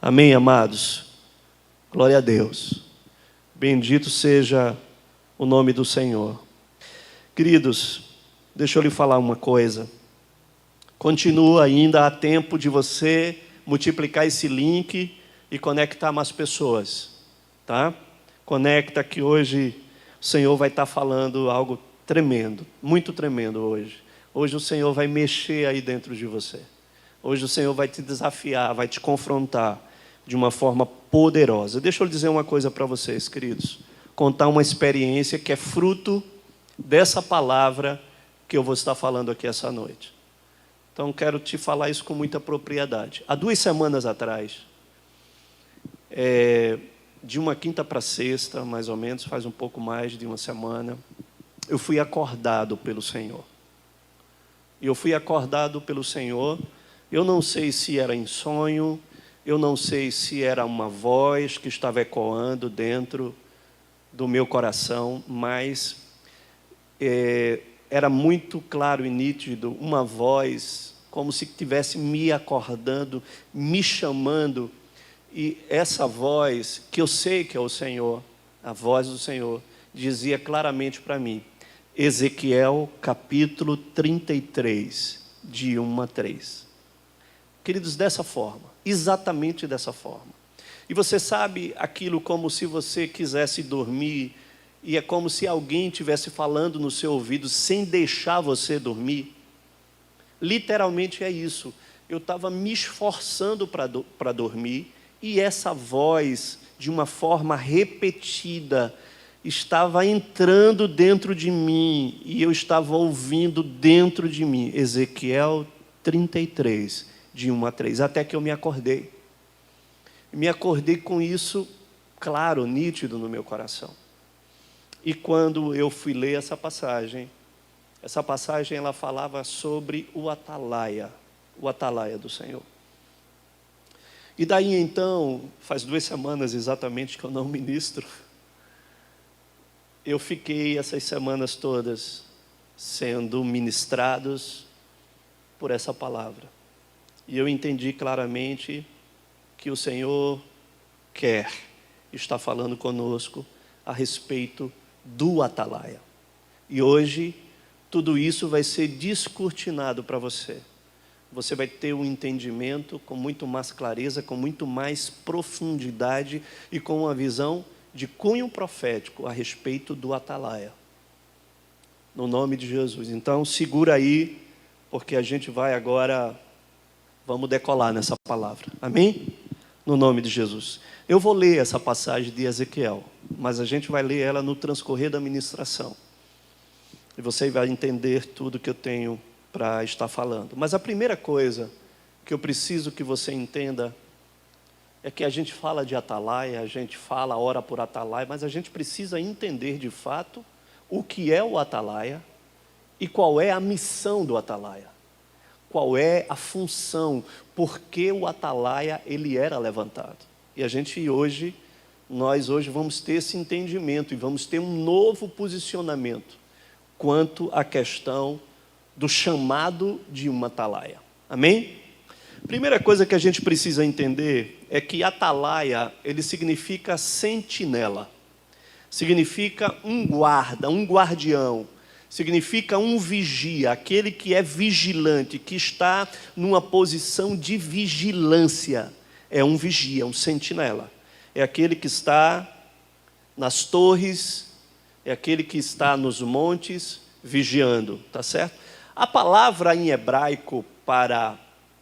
Amém, amados? Glória a Deus. Bendito seja o nome do Senhor. Queridos, deixa eu lhe falar uma coisa. Continua ainda a tempo de você multiplicar esse link e conectar mais pessoas, tá? Conecta que hoje o Senhor vai estar falando algo tremendo, muito tremendo hoje. Hoje o Senhor vai mexer aí dentro de você. Hoje o Senhor vai te desafiar, vai te confrontar de uma forma poderosa. Deixa eu dizer uma coisa para vocês, queridos. Contar uma experiência que é fruto dessa palavra que eu vou estar falando aqui essa noite. Então, quero te falar isso com muita propriedade. Há 2 semanas atrás, de uma quinta para sexta, mais ou menos, faz um pouco mais de uma semana, eu fui acordado pelo Senhor. E eu fui acordado pelo Senhor, eu não sei se era em sonho, eu não sei se era uma voz que estava ecoando dentro do meu coração, mas era muito claro e nítido, uma voz como se estivesse me acordando, me chamando, e essa voz, que eu sei que é o Senhor, a voz do Senhor, dizia claramente para mim, Ezequiel capítulo 33, de 1 a 3. Queridos, dessa forma, exatamente dessa forma. E você sabe aquilo como se você quisesse dormir, e é como se alguém estivesse falando no seu ouvido sem deixar você dormir. Literalmente é isso. Eu estava me esforçando para dormir, e essa voz, de uma forma repetida, estava entrando dentro de mim, e eu estava ouvindo dentro de mim. Ezequiel 33, de 1 a 3, até que eu me acordei. Me acordei com isso, claro, nítido no meu coração. E quando eu fui ler essa passagem ela falava sobre o atalaia do Senhor. E daí então, faz 2 semanas exatamente que eu não ministro, eu fiquei essas semanas todas sendo ministrados por essa palavra. E eu entendi claramente que o Senhor está falando conosco a respeito do atalaia. E hoje, tudo isso vai ser descortinado para você. Você vai ter um entendimento com muito mais clareza, com muito mais profundidade e com uma visão de cunho profético a respeito do atalaia. No nome de Jesus. Então, segura aí, porque a gente vai agora, vamos decolar nessa palavra. Amém? No nome de Jesus. Eu vou ler essa passagem de Ezequiel, mas a gente vai ler ela no transcorrer da ministração. E você vai entender tudo que eu tenho para estar falando. Mas a primeira coisa que eu preciso que você entenda é que a gente fala de atalaia, a gente fala, ora por atalaia, mas a gente precisa entender de fato o que é o atalaia e qual é a missão do atalaia. Qual é a função, por que o atalaia ele era levantado. E nós hoje vamos ter esse entendimento e vamos ter um novo posicionamento quanto à questão do chamado de uma atalaia. Amém? Primeira coisa que a gente precisa entender é que atalaia, ele significa sentinela, significa um guarda, um guardião, significa um vigia, aquele que é vigilante, que está numa posição de vigilância. É um vigia, um sentinela. É aquele que está nas torres, é aquele que está nos montes vigiando, tá certo? A palavra em hebraico para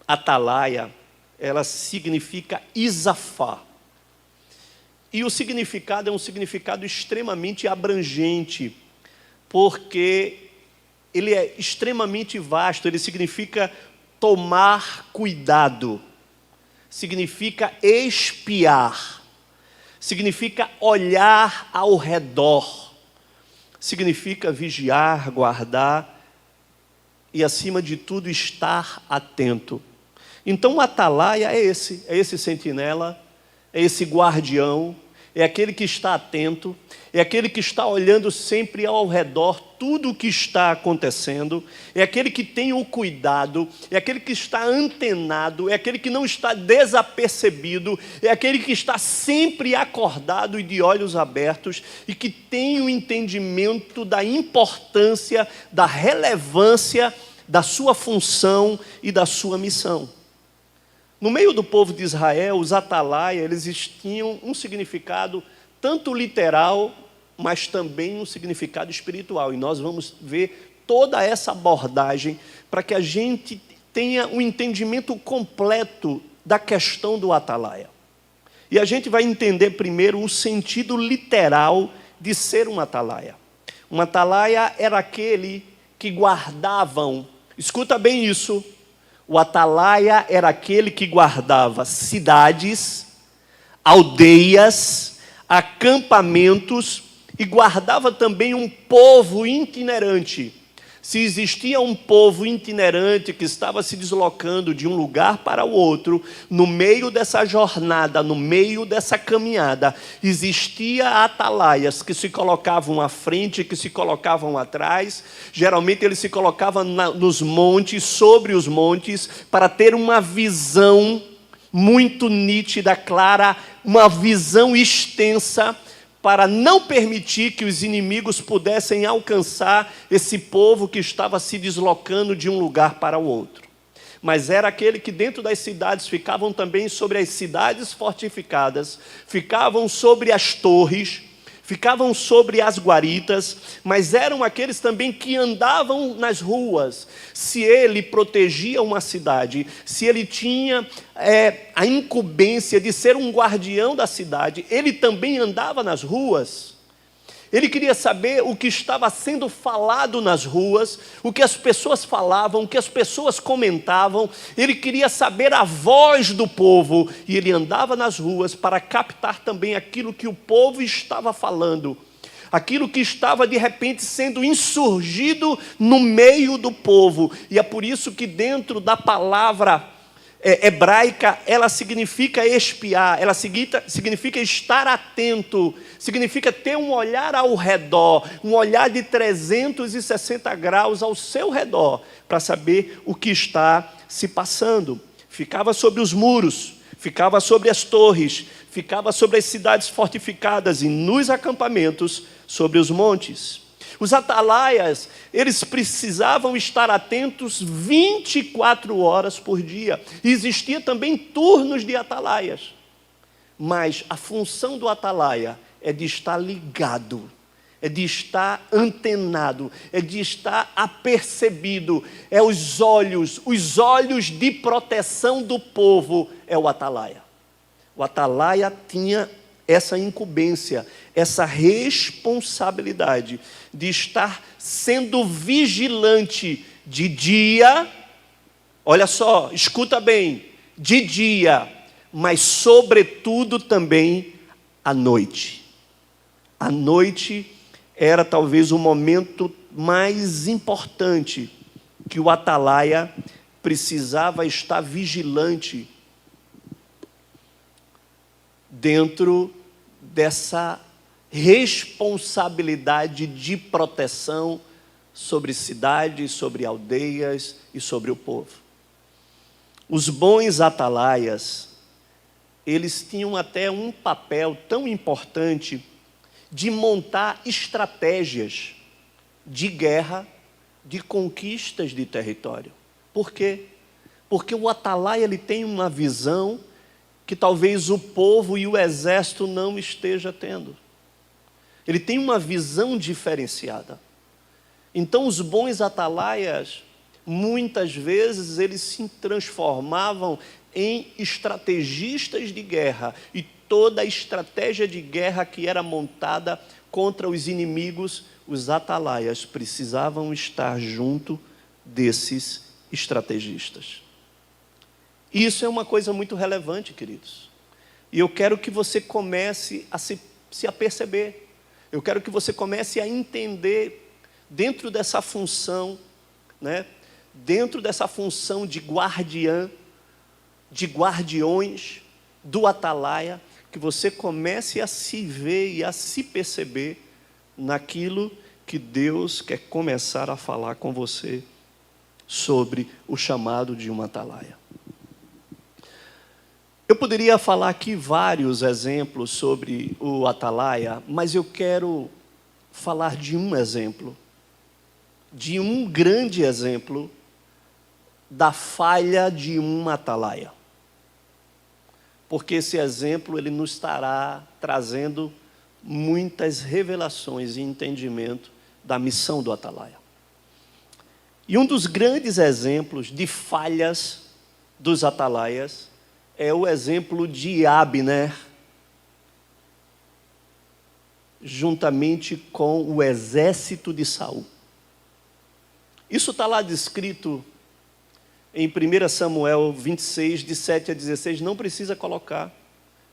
atalaia, ela significa isafá. E o significado é um significado extremamente abrangente, porque ele é extremamente vasto, ele significa tomar cuidado, significa espiar, significa olhar ao redor, significa vigiar, guardar e, acima de tudo, estar atento. Então, o atalaia é esse sentinela, é esse guardião, é aquele que está atento, é aquele que está olhando sempre ao redor tudo o que está acontecendo, é aquele que tem o cuidado, é aquele que está antenado, é aquele que não está desapercebido, é aquele que está sempre acordado e de olhos abertos e que tem o entendimento da importância, da relevância da sua função e da sua missão. No meio do povo de Israel, os atalaia, eles tinham um significado tanto literal, mas também um significado espiritual. E nós vamos ver toda essa abordagem para que a gente tenha um entendimento completo da questão do atalaia. E a gente vai entender primeiro o sentido literal de ser um atalaia. Um atalaia era aquele que guardavam, escuta bem isso, o atalaia era aquele que guardava cidades, aldeias, acampamentos e guardava também um povo itinerante. Se existia um povo itinerante que estava se deslocando de um lugar para o outro, no meio dessa jornada, no meio dessa caminhada, existia atalaias que se colocavam à frente, que se colocavam atrás. Geralmente eles se colocavam nos montes, sobre os montes, para ter uma visão muito nítida, clara, uma visão extensa, para não permitir que os inimigos pudessem alcançar esse povo que estava se deslocando de um lugar para o outro. Mas era aquele que dentro das cidades ficavam também sobre as cidades fortificadas, ficavam sobre as torres, ficavam sobre as guaritas, mas eram aqueles também que andavam nas ruas. Se ele protegia uma cidade, se ele tinha a incumbência de ser um guardião da cidade, ele também andava nas ruas. Ele queria saber o que estava sendo falado nas ruas, o que as pessoas falavam, o que as pessoas comentavam. Ele queria saber a voz do povo e ele andava nas ruas para captar também aquilo que o povo estava falando, aquilo que estava de repente sendo insurgido no meio do povo. E é por isso que dentro da palavra hebraica, ela significa espiar, ela significa estar atento, significa ter um olhar ao redor, um olhar de 360 graus ao seu redor, para saber o que está se passando. Ficava sobre os muros, ficava sobre as torres, ficava sobre as cidades fortificadas e nos acampamentos sobre os montes. Os atalaias, eles precisavam estar atentos 24 horas por dia. E existia também turnos de atalaias. Mas a função do atalaia é de estar ligado, é de estar antenado, é de estar apercebido. É os olhos de proteção do povo, é o atalaia. O atalaia tinha essa incumbência, essa responsabilidade de estar sendo vigilante de dia, olha só, escuta bem, de dia, mas sobretudo também à noite. A noite era talvez o momento mais importante que o atalaia precisava estar vigilante dentro dessa responsabilidade de proteção sobre cidades, sobre aldeias e sobre o povo. Os bons atalaias, eles tinham até um papel tão importante de montar estratégias de guerra, de conquistas de território. Por quê? Porque o atalaia ele tem uma visão que talvez o povo e o exército não esteja tendo. Ele tem uma visão diferenciada. Então, os bons atalaias, muitas vezes, eles se transformavam em estrategistas de guerra. E toda a estratégia de guerra que era montada contra os inimigos, os atalaias precisavam estar junto desses estrategistas. Isso é uma coisa muito relevante, queridos. E eu quero que você comece a se aperceber. Eu quero que você comece a entender, dentro dessa função, né? Dentro dessa função de guardiã, de guardiões, do atalaia, que você comece a se ver e a se perceber naquilo que Deus quer começar a falar com você sobre o chamado de uma atalaia. Eu poderia falar aqui vários exemplos sobre o atalaia, mas eu quero falar de um exemplo, de um grande exemplo da falha de uma atalaia. Porque esse exemplo ele nos estará trazendo muitas revelações e entendimento da missão do atalaia. E um dos grandes exemplos de falhas dos atalaias é o exemplo de Abner, juntamente com o exército de Saul. Isso está lá descrito em 1 Samuel 26, de 7 a 16, não precisa colocar,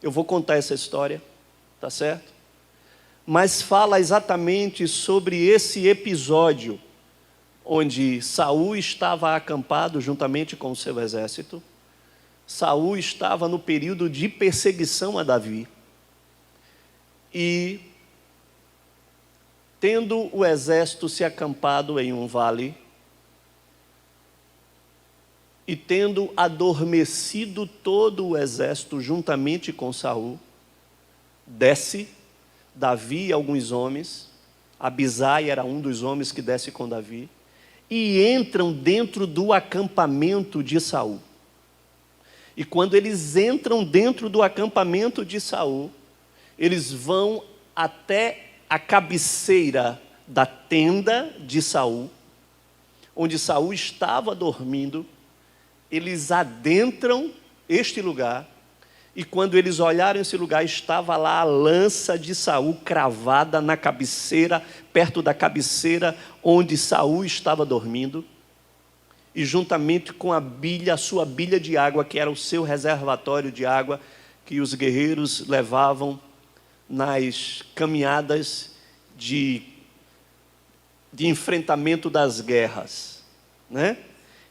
eu vou contar essa história, tá certo? Mas fala exatamente sobre esse episódio, onde Saul estava acampado juntamente com o seu exército. Saul estava no período de perseguição a Davi. E, tendo o exército se acampado em um vale, e tendo adormecido todo o exército juntamente com Saul, desce Davi e alguns homens, Abisai era um dos homens que desce com Davi, e entram dentro do acampamento de Saul. E quando eles entram dentro do acampamento de Saul, eles vão até a cabeceira da tenda de Saul, onde Saul estava dormindo. Eles adentram este lugar, e quando eles olharam esse lugar, estava lá a lança de Saul cravada na cabeceira, perto da cabeceira onde Saul estava dormindo, e juntamente com a sua bilha de água, que era o seu reservatório de água, que os guerreiros levavam nas caminhadas de enfrentamento das guerras, né?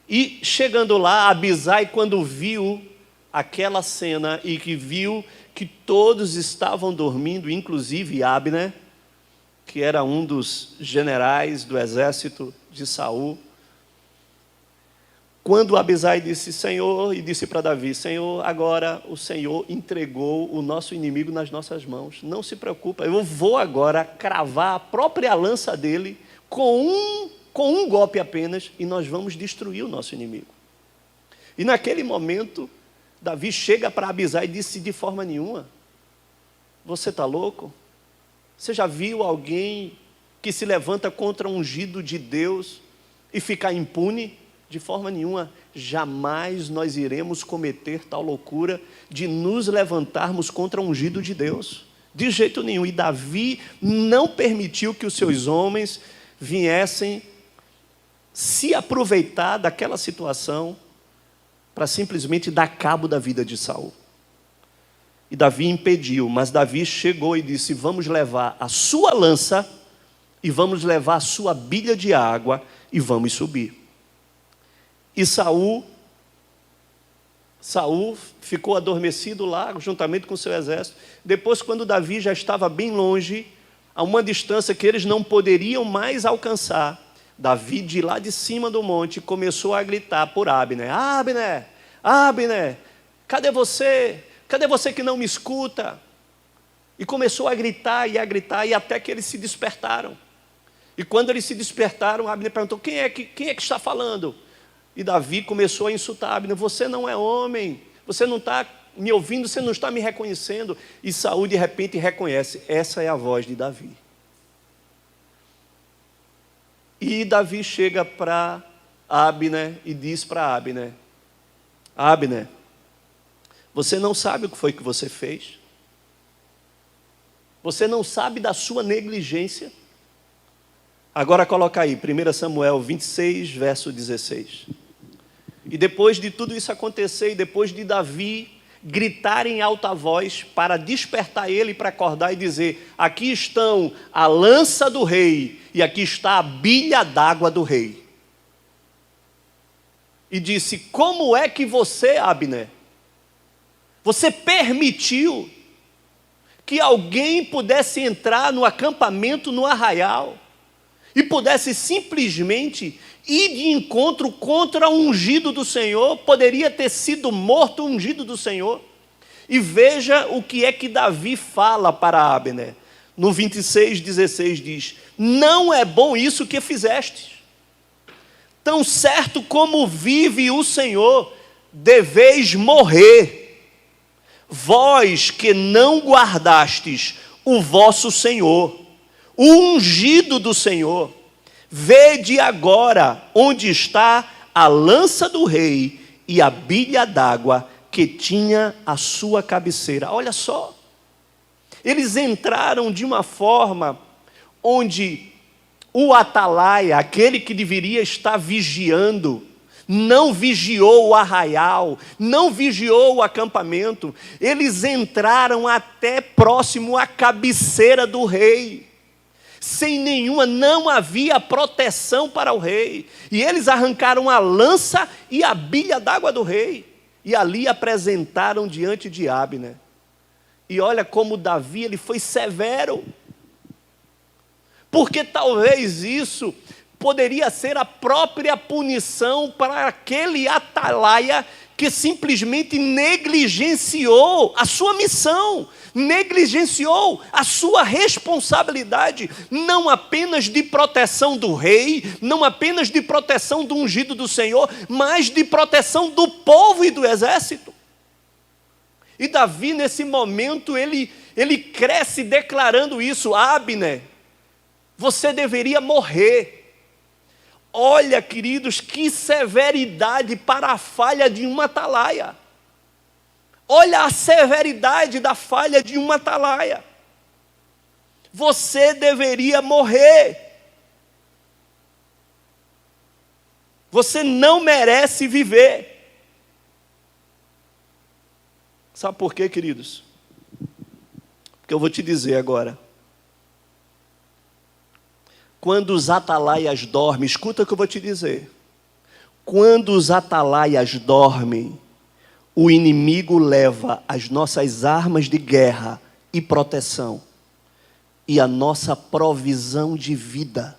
E chegando lá, Abisai, quando viu aquela cena e que viu que todos estavam dormindo, inclusive Abner, que era um dos generais do exército de Saul, quando Abisai disse, Senhor, e disse para Davi, Senhor, agora o Senhor entregou o nosso inimigo nas nossas mãos, não se preocupa, eu vou agora cravar a própria lança dele com um golpe apenas, e nós vamos destruir o nosso inimigo. E naquele momento, Davi chega para Abisai e disse, de forma nenhuma, você está louco? Você já viu alguém que se levanta contra um ungido de Deus e ficar impune? De forma nenhuma, jamais nós iremos cometer tal loucura de nos levantarmos contra um ungido de Deus. De jeito nenhum. E Davi não permitiu que os seus homens viessem se aproveitar daquela situação para simplesmente dar cabo da vida de Saul. E Davi impediu, mas Davi chegou e disse, vamos levar a sua lança e vamos levar a sua bilha de água e vamos subir. E Saul ficou adormecido lá, juntamente com seu exército. Depois, quando Davi já estava bem longe, a uma distância que eles não poderiam mais alcançar, Davi, de lá de cima do monte, começou a gritar por Abner, Abner, Abner, cadê você? Cadê você que não me escuta? E começou a gritar, e até que eles se despertaram. E quando eles se despertaram, Abner perguntou, quem é que está falando? E Davi começou a insultar Abner, você não é homem, você não está me ouvindo, você não está me reconhecendo. E Saul de repente reconhece, essa é a voz de Davi. E Davi chega para Abner e diz para Abner, Abner, você não sabe o que foi que você fez? Você não sabe da sua negligência? Agora coloca aí, 1 Samuel 26, verso 16. E depois de tudo isso acontecer, e depois de Davi gritar em alta voz para despertar ele, para acordar e dizer, aqui estão a lança do rei e aqui está a bilha d'água do rei. E disse, como é que você, Abner, você permitiu que alguém pudesse entrar no acampamento, no arraial, e pudesse simplesmente ir de encontro contra o ungido do Senhor, poderia ter sido morto o ungido do Senhor. E veja o que é que Davi fala para Abner. No 26:16 diz: não é bom isso que fizestes. Tão certo como vive o Senhor, deveis morrer, vós que não guardastes o vosso Senhor, o ungido do Senhor. Vede agora onde está a lança do rei e a bilha d'água que tinha a sua cabeceira. Olha só, eles entraram de uma forma onde o atalaia, aquele que deveria estar vigiando, não vigiou o arraial, não vigiou o acampamento. Eles entraram até próximo à cabeceira do rei, sem nenhuma, não havia proteção para o rei. E eles arrancaram a lança e a bilha d'água do rei, e ali apresentaram diante de Abner. E olha como Davi, ele foi severo, porque talvez isso poderia ser a própria punição para aquele atalaia que simplesmente negligenciou a sua missão, negligenciou a sua responsabilidade, não apenas de proteção do rei, não apenas de proteção do ungido do Senhor, mas de proteção do povo e do exército. E Davi, nesse momento, ele cresce declarando isso: Abner, você deveria morrer. Olha, queridos, que severidade para a falha de uma atalaia. Olha a severidade da falha de uma atalaia. Você deveria morrer. Você não merece viver. Sabe por quê, queridos? Porque eu vou te dizer agora. Quando os atalaias dormem, escuta o que eu vou te dizer. Quando os atalaias dormem, o inimigo leva as nossas armas de guerra e proteção e a nossa provisão de vida.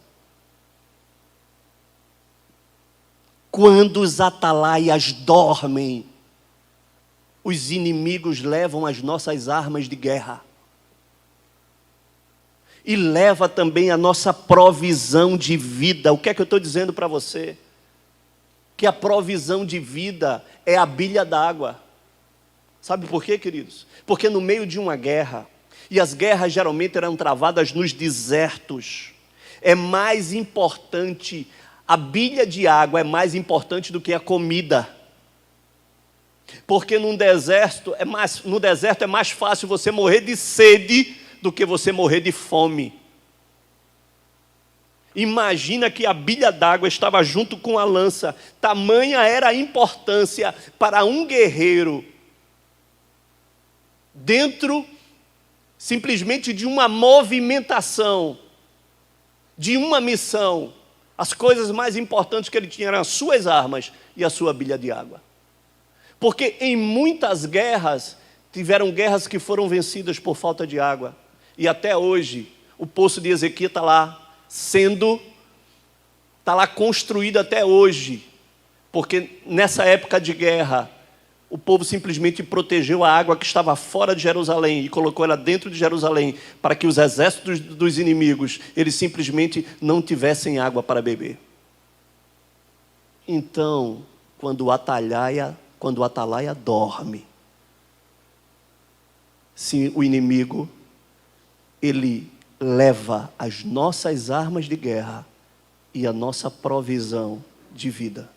Quando os atalaias dormem, os inimigos levam as nossas armas de guerra. E leva também a nossa provisão de vida. O que é que eu estou dizendo para você? Que a provisão de vida é a bilha d'água. Sabe por quê, queridos? Porque no meio de uma guerra, e as guerras geralmente eram travadas nos desertos, é mais importante, a bilha de água é mais importante do que a comida. Porque no deserto é mais fácil você morrer de sede do que você morrer de fome. Imagina que a bilha d'água estava junto com a lança. Tamanha era a importância para um guerreiro, dentro simplesmente de uma movimentação, de uma missão. As coisas mais importantes que ele tinha eram as suas armas e a sua bilha de água. Porque em muitas guerras, tiveram guerras que foram vencidas por falta de água. E até hoje, o poço de Ezequiel está lá construído até hoje. Porque nessa época de guerra, o povo simplesmente protegeu a água que estava fora de Jerusalém e colocou ela dentro de Jerusalém, para que os exércitos dos inimigos, eles simplesmente não tivessem água para beber. Então, quando o atalaia dorme, se o inimigo, ele leva as nossas armas de guerra e a nossa provisão de vida.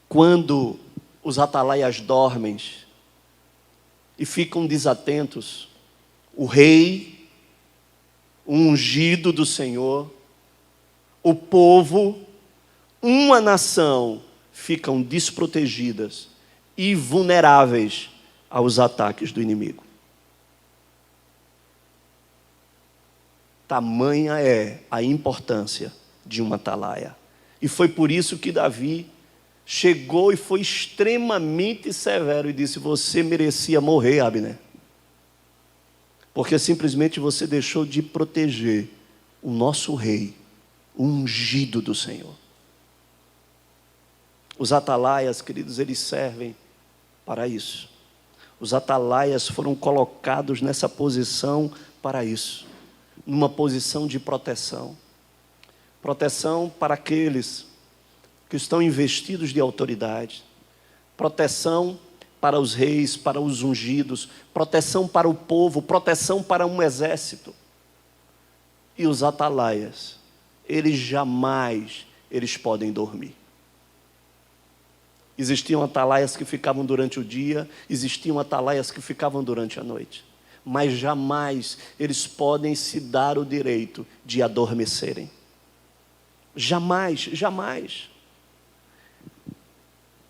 Quando os atalaias dormem e ficam desatentos, o rei, o ungido do Senhor, o povo, uma nação, ficam desprotegidas e vulneráveis aos ataques do inimigo. Tamanha é a importância de uma atalaia. E foi por isso que Davi chegou e foi extremamente severo e disse: você merecia morrer, Abner, porque simplesmente você deixou de proteger o nosso rei, o ungido do Senhor. Os atalaias, queridos, eles servem para isso. Os atalaias foram colocados nessa posição para isso, numa posição de proteção. Proteção para aqueles que estão investidos de autoridade, proteção para os reis, para os ungidos, proteção para o povo, proteção para um exército. E os atalaias, eles podem dormir. Existiam atalaias que ficavam durante o dia, existiam atalaias que ficavam durante a noite, mas jamais eles podem se dar o direito de adormecerem. Jamais, jamais.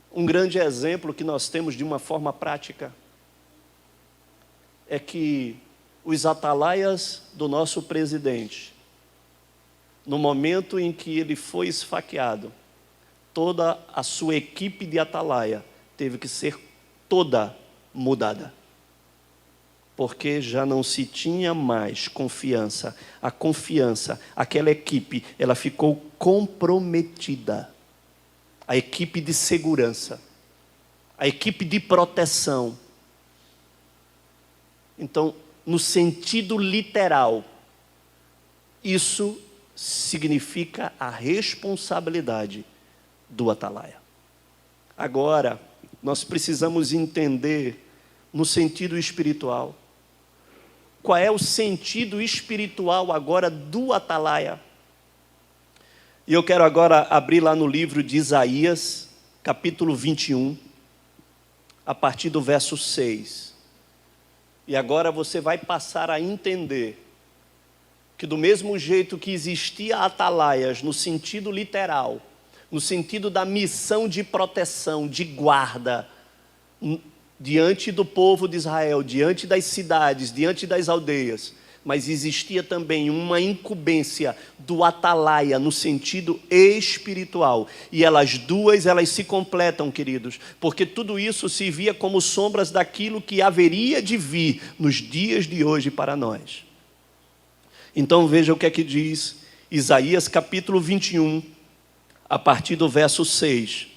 Um grande exemplo que nós temos de uma forma prática é que os atalaias do nosso presidente, no momento em que ele foi esfaqueado, toda a sua equipe de atalaia teve que ser toda mudada, porque já não se tinha mais confiança. A confiança, aquela equipe, ela ficou comprometida. A equipe de segurança, a equipe de proteção. Então, no sentido literal, isso significa a responsabilidade do atalaia. Agora, nós precisamos entender no sentido espiritual. Qual é o sentido espiritual agora do atalaia? E eu quero agora abrir lá no livro de Isaías, capítulo 21, a partir do verso 6. E agora você vai passar a entender que do mesmo jeito que existia atalaias no sentido literal, no sentido da missão de proteção, de guarda, diante do povo de Israel, diante das cidades, diante das aldeias, mas existia também uma incumbência do atalaia no sentido espiritual. E elas se completam, queridos, porque tudo isso se via como sombras daquilo que haveria de vir nos dias de hoje para nós. Então veja o que é que diz Isaías capítulo 21, a partir do verso 6.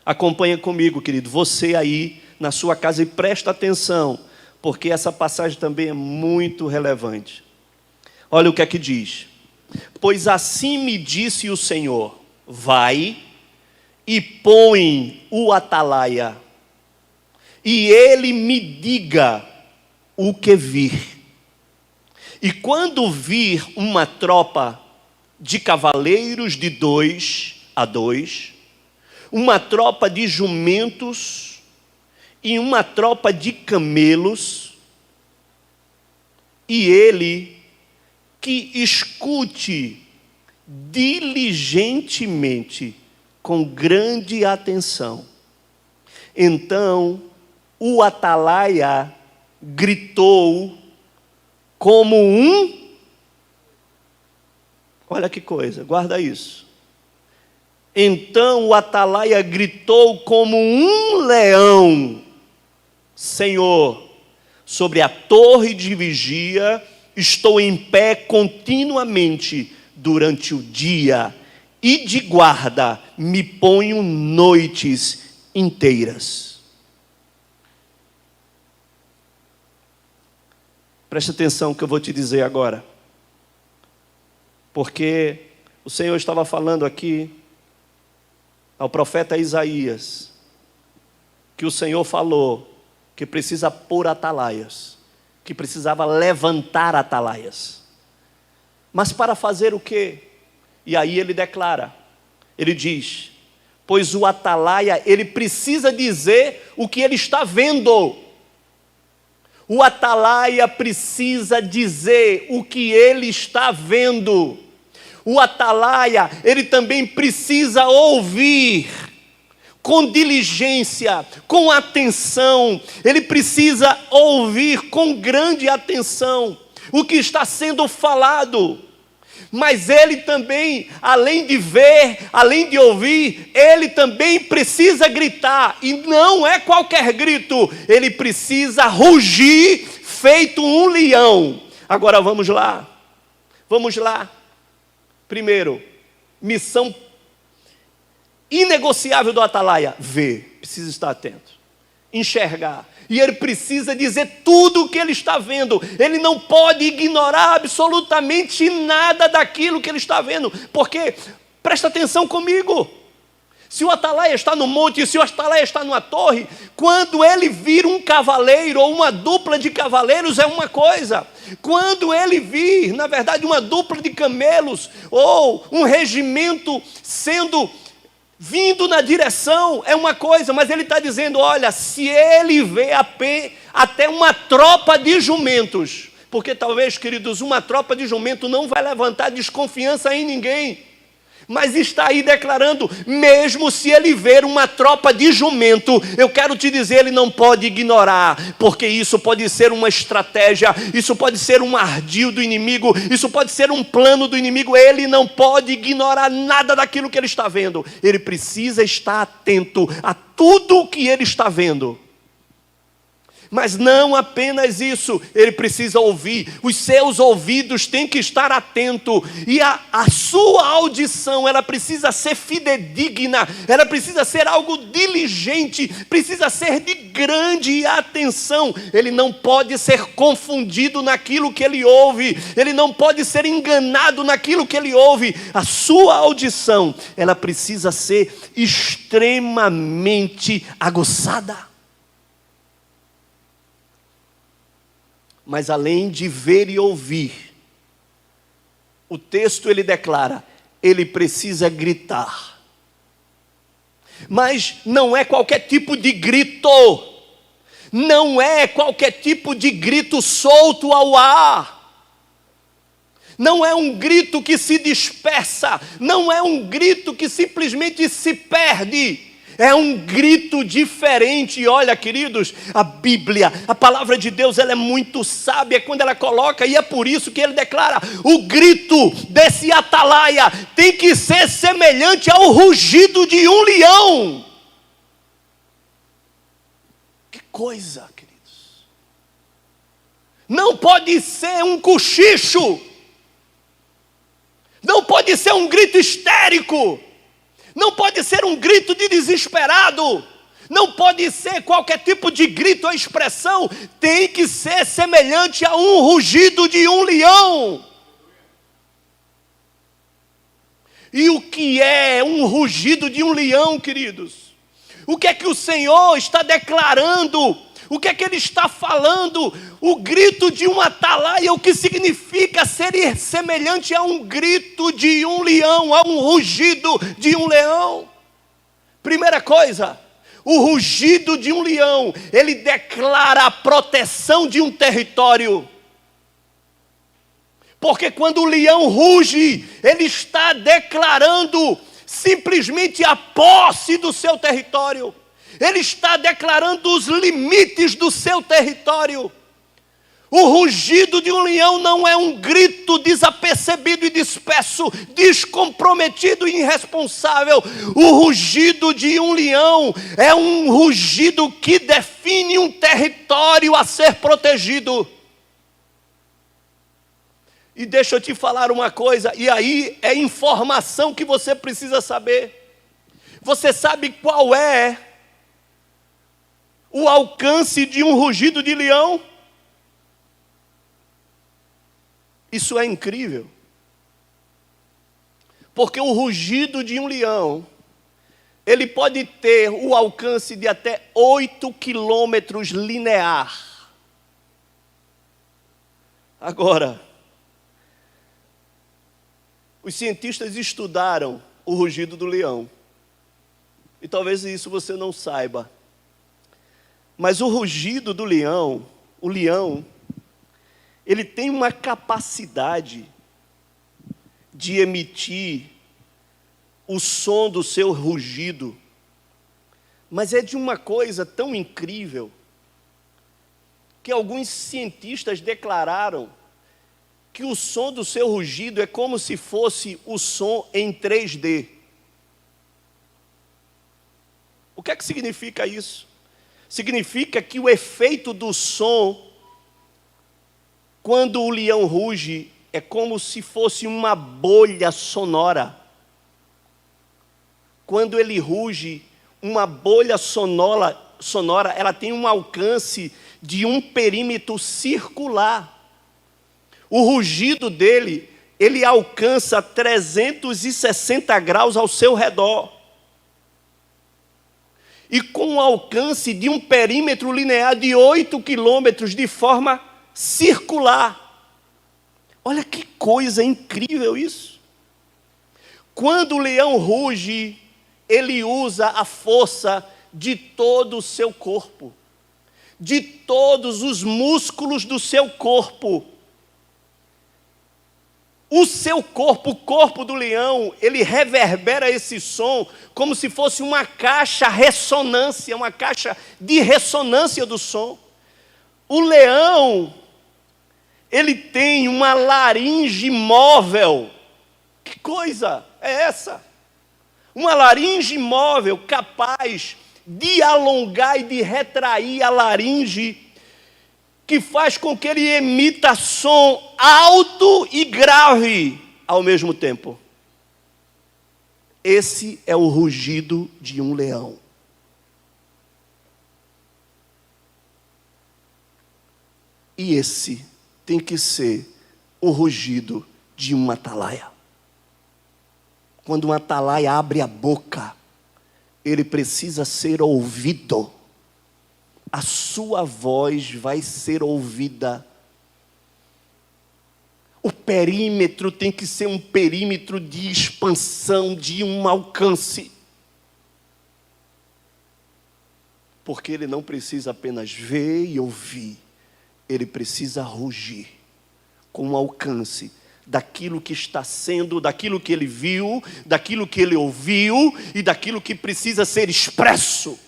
Acompanha comigo, querido, você aí na sua casa, e presta atenção, porque essa passagem também é muito relevante. Olha o que é que diz: pois assim me disse o Senhor, vai e põe o atalaia, e ele me diga o que vir. E quando vir uma tropa de cavaleiros de 2 a 2, uma tropa de jumentos e uma tropa de camelos, e ele que escute diligentemente, com grande atenção. Então o atalaia gritou como um... Olha que coisa, guarda isso. Então o atalaia gritou como um leão: Senhor, sobre a torre de vigia estou em pé continuamente durante o dia, e de guarda me ponho noites inteiras. Preste atenção no que eu vou te dizer agora, porque o Senhor estava falando aqui ao profeta Isaías, que o Senhor falou que precisa pôr atalaias, que precisava levantar atalaias. Mas para fazer o quê? E aí ele declara, ele diz: pois o atalaia, ele precisa dizer o que ele está vendo. O atalaia precisa dizer o que ele está vendo. O atalaia, ele também precisa ouvir com diligência, com atenção. Ele precisa ouvir com grande atenção o que está sendo falado. Mas ele também, além de ver, além de ouvir, ele também precisa gritar. E não é qualquer grito, ele precisa rugir feito um leão. Agora vamos lá. Vamos lá. Primeiro, missão inegociável do atalaia: ver, precisa estar atento, enxergar. E ele precisa dizer tudo o que ele está vendo. Ele não pode ignorar absolutamente nada daquilo que ele está vendo. Porque, presta atenção comigo, se o atalaia está no monte, se o atalaia está numa torre, quando ele vir um cavaleiro ou uma dupla de cavaleiros é uma coisa. Quando ele vir, na verdade, uma dupla de camelos ou um regimento vindo na direção é uma coisa, mas ele está dizendo, olha, se ele vê até uma tropa de jumentos, porque talvez, queridos, uma tropa de jumento não vai levantar desconfiança em ninguém, mas está aí declarando, mesmo se ele ver uma tropa de jumento, eu quero te dizer, ele não pode ignorar, porque isso pode ser uma estratégia, isso pode ser um ardil do inimigo, isso pode ser um plano do inimigo. Ele não pode ignorar nada daquilo que ele está vendo, ele precisa estar atento a tudo o que ele está vendo. Mas não apenas isso, ele precisa ouvir, os seus ouvidos têm que estar atentos, e a sua audição, ela precisa ser fidedigna, ela precisa ser algo diligente, precisa ser de grande atenção. Ele não pode ser confundido naquilo que ele ouve, ele não pode ser enganado naquilo que ele ouve. A sua audição, ela precisa ser extremamente aguçada. Mas além de ver e ouvir, o texto ele declara, ele precisa gritar. Mas não é qualquer tipo de grito, não é qualquer tipo de grito solto ao ar, não é um grito que se dispersa, não é um grito que simplesmente se perde. É um grito diferente. E olha, queridos, a Bíblia, a palavra de Deus, ela é muito sábia quando ela coloca, e é por isso que ele declara, o grito desse atalaia tem que ser semelhante ao rugido de um leão. Que coisa, queridos. Não pode ser um cochicho, não pode ser um grito histérico, não pode ser um grito de desesperado, não pode ser qualquer tipo de grito ou expressão, tem que ser semelhante a um rugido de um leão. E o que é um rugido de um leão, queridos? O que é que o Senhor está declarando? O que é que Ele está falando? O grito de um atalaia, o que significa ser semelhante a um grito de um leão, a um rugido de um leão? Primeira coisa, o rugido de um leão, ele declara a proteção de um território. Porque quando o leão ruge, ele está declarando simplesmente a posse do seu território. Ele está declarando os limites do seu território. O rugido de um leão não é um grito desapercebido e disperso, descomprometido e irresponsável. O rugido de um leão é um rugido que define um território a ser protegido. E deixa eu te falar uma coisa, e aí é informação que você precisa saber. Você sabe qual é o alcance de um rugido de leão? Isso é incrível. Porque o rugido de um leão, ele pode ter o alcance de até 8 quilômetros linear. Agora, os cientistas estudaram o rugido do leão. E talvez isso você não saiba. Mas o rugido do leão, o leão, ele tem uma capacidade de emitir o som do seu rugido, mas é de uma coisa tão incrível, que alguns cientistas declararam que o som do seu rugido é como se fosse o som em 3D. O que é que significa isso? Significa que o efeito do som, quando o leão ruge, é como se fosse uma bolha sonora. Quando ele ruge, uma bolha sonora, ela tem um alcance de um perímetro circular. O rugido dele, ele alcança 360 graus ao seu redor. E com um alcance de um perímetro linear de 8 quilômetros de forma circular. Olha que coisa incrível isso. Quando o leão ruge, ele usa a força de todo o seu corpo, de todos os músculos do seu corpo. O seu corpo, o corpo do leão, ele reverbera esse som como se fosse uma caixa ressonância, uma caixa de ressonância do som. O leão, ele tem uma laringe móvel. Que coisa é essa? Uma laringe móvel capaz de alongar e de retrair a laringe, que faz com que ele emita som alto e grave ao mesmo tempo. Esse é o rugido de um leão. E esse tem que ser o rugido de um atalaia. Quando um atalaia abre a boca, ele precisa ser ouvido. A sua voz vai ser ouvida. O perímetro tem que ser um perímetro de expansão, de um alcance. Porque ele não precisa apenas ver e ouvir, ele precisa rugir com o alcance daquilo que está sendo, daquilo que ele viu, daquilo que ele ouviu e daquilo que precisa ser expresso.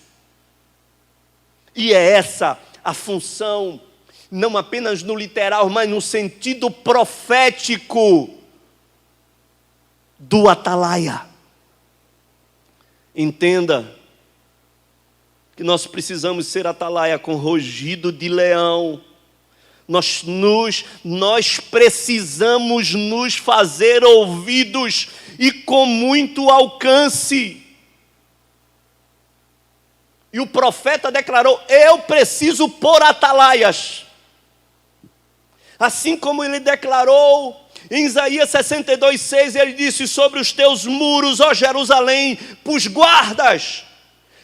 E é essa a função, não apenas no literal, mas no sentido profético do atalaia. Entenda que nós precisamos ser atalaia com rugido de leão. Nós precisamos nos fazer ouvidos e com muito alcance. E o profeta declarou: eu preciso pôr atalaias. Assim como ele declarou em Isaías 62:6, ele disse: sobre os teus muros, ó Jerusalém, pus guardas,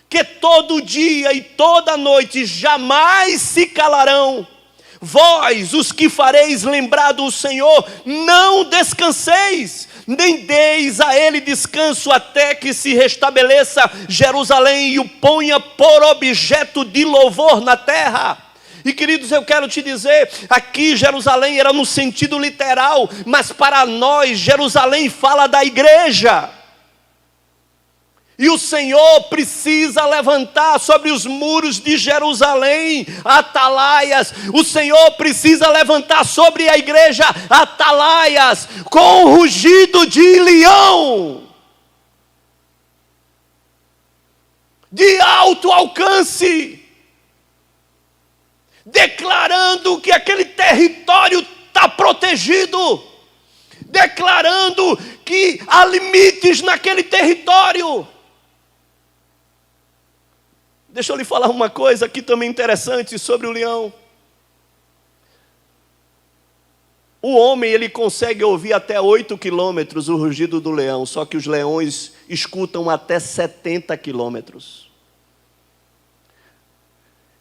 que todo dia e toda noite jamais se calarão. Vós, os que fareis lembrar do Senhor, não descanseis, nem deis a ele descanso, até que se restabeleça Jerusalém e o ponha por objeto de louvor na terra. E queridos, eu quero te dizer, aqui Jerusalém era no sentido literal, mas para nós Jerusalém fala da igreja. E o Senhor precisa levantar sobre os muros de Jerusalém atalaias. O Senhor precisa levantar sobre a igreja atalaias com o rugido de leão, de alto alcance, declarando que aquele território está protegido, declarando que há limites naquele território. Deixa eu lhe falar uma coisa aqui também interessante sobre o leão. O homem, ele consegue ouvir até 8 quilômetros o rugido do leão, só que os leões escutam até 70 quilômetros.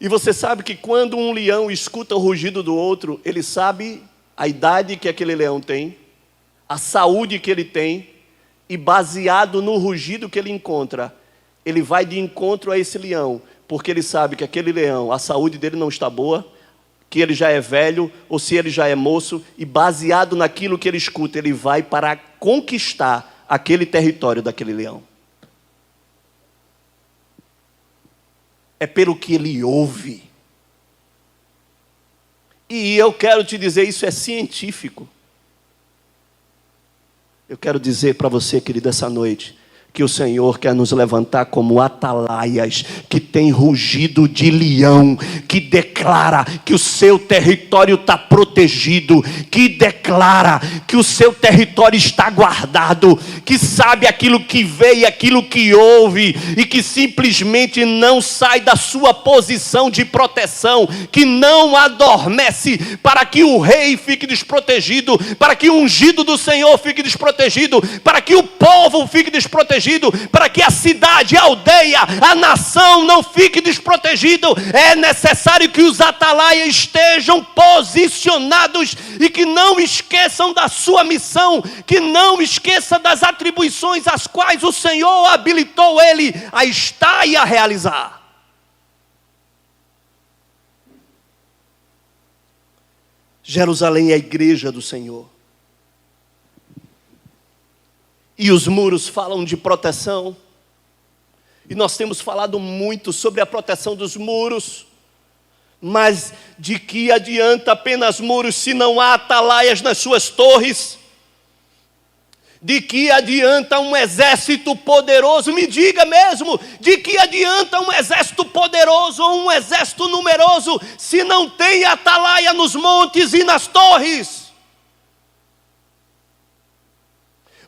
E você sabe que quando um leão escuta o rugido do outro, ele sabe a idade que aquele leão tem, a saúde que ele tem, e baseado no rugido que ele encontra, ele vai de encontro a esse leão, porque ele sabe que aquele leão, a saúde dele não está boa, que ele já é velho, ou se ele já é moço, e baseado naquilo que ele escuta, ele vai para conquistar aquele território daquele leão. É pelo que ele ouve. E eu quero te dizer, isso é científico. Eu quero dizer para você, querido, essa noite, que o Senhor quer nos levantar como atalaias, que tem rugido de leão, que declara que o seu território está protegido, que declara que o seu território está guardado, que sabe aquilo que vê e aquilo que ouve, e que simplesmente não sai da sua posição de proteção, que não adormece para que o rei fique desprotegido, para que o ungido do Senhor fique desprotegido, para que o povo fique desprotegido, para que a cidade, a aldeia, a nação não fique desprotegido. É necessário que os atalaias estejam posicionados e que não esqueçam da sua missão, que não esqueça das atribuições às quais o Senhor habilitou ele a estar e a realizar. Jerusalém é a igreja do Senhor. E os muros falam de proteção. E nós temos falado muito sobre a proteção dos muros. Mas de que adianta apenas muros se não há atalaias nas suas torres? De que adianta um exército poderoso? Me diga mesmo, de que adianta um exército poderoso ou um exército numeroso se não tem atalaia nos montes e nas torres?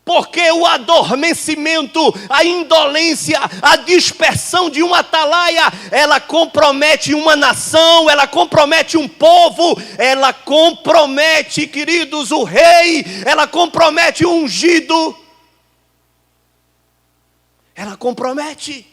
Porque o adormecimento, a indolência, a dispersão de uma atalaia, ela compromete uma nação, ela compromete um povo, ela compromete, queridos, o rei, ela compromete o ungido, ela compromete.